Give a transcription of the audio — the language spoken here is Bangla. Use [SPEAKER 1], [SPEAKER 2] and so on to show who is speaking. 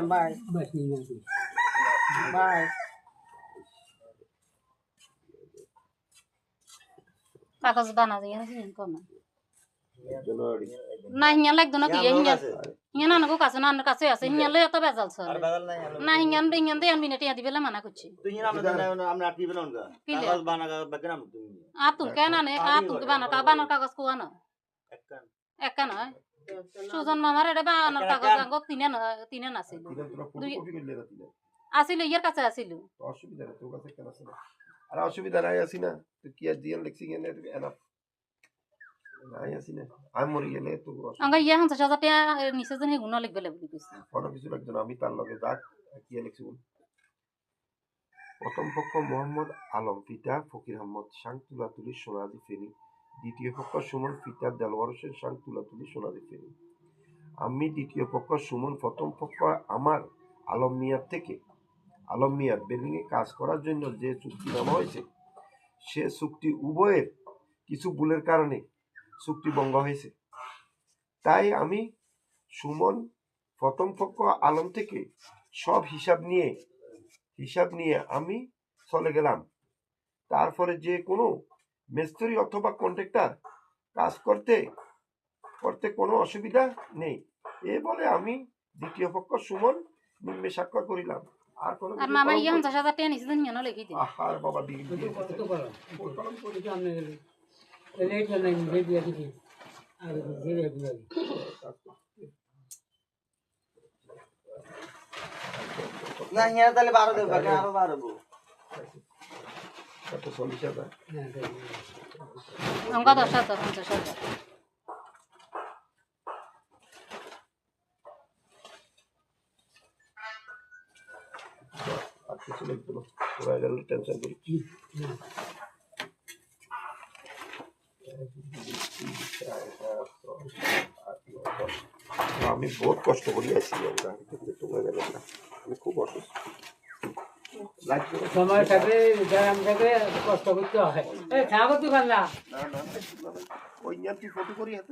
[SPEAKER 1] Bye. Bye. কাগজ বানা দিয়ে কম না হিয়ান লাগতো না কি হিয়ান আনগো কাছে না আনার কাছে আছে হিয়ান লই এত বেজাল চলে না হিয়ান দিয়ে আমি নেটিয়া দিবেলা মানা করছি
[SPEAKER 2] তুই হিয়ান আমরা আটকি বেন না কাগজ বানা বেকরাম তুমি
[SPEAKER 1] আতুল কেন আনে আতুল কে বানার কাগজ কোয়ানো একা নয় সুজন মামার এটা বানার কাগজ আঙ্গো তিনে না ছিল আসিল ইয়ার কাছে আসিল
[SPEAKER 3] অসুবিধা নেই তোর কাছে কেন আছে আর অসুবিধা নাই আসি না তুই কি আর দিয়ে লেখছি গেলে এনাফ নাই আসি না আমি মরি গেলে তো
[SPEAKER 1] আঙ্গা ইয়া হামসা সাজাতে নিচে জন গুণ লিখবে বলি কইছে
[SPEAKER 3] কোনো কিছু লাগতো না আমি তার লগে যাক কি লেখছি প্রথম পক্ষ মোহাম্মদ আলম পিতা ফকির আহমদ শাং তুলাতুলি সোনাদি ফেনী দ্বিতীয় পক্ষ সুমন পিতা দেলওয়ার হোসেন শাং তুলাতুলি সোনাদি ফেনী আমি দ্বিতীয় পক্ষ সুমন প্রথম পক্ষ আমার আলম মিয়ার বিল্ডিং এ কাজ করার জন্য যে চুক্তি নামা হয়েছে সে চুক্তি উভয়ের কিছু ভুলের কারণে চুক্তি ভঙ্গ হয়েছে তাই আমি সুমন প্রথম পক্ষ আলম থেকে সব হিসাব নিয়ে আমি চলে গেলাম তারপরে যে কোনো মিস্ত্রি অথবা কন্ট্রাক্টর কাজ করতে কোনো অসুবিধা নেই এ বলে আমি দ্বিতীয় পক্ষ সুমন নিম্নে স্বাক্ষর করিলাম আর
[SPEAKER 1] মামা ইয়া 50,000 টাকা নিছে জানি না লিখি দিই
[SPEAKER 3] আর বাবা দিই
[SPEAKER 4] কত করো কলম করে কি আমনে লেট না নাই দিয়ে দিই আর ধীরে ধীরে
[SPEAKER 2] না হিয়ান তাহলে 12 দেব বাকি আরো 12 দেব
[SPEAKER 3] কত 40,000
[SPEAKER 1] আমগা 10,000 50,000
[SPEAKER 3] কিছু লিখবো না ওরা গেলে টেনশন করি আমি বহুত কষ্ট করি আছি তোমার গেল না আমি খুব অসুস্থ
[SPEAKER 4] সময় থাকলে গ্রাম থেকে কষ্ট করতে হয় থাকো তুই পারলা
[SPEAKER 3] না ওই নিয়ে তুই ফটো করি হাতে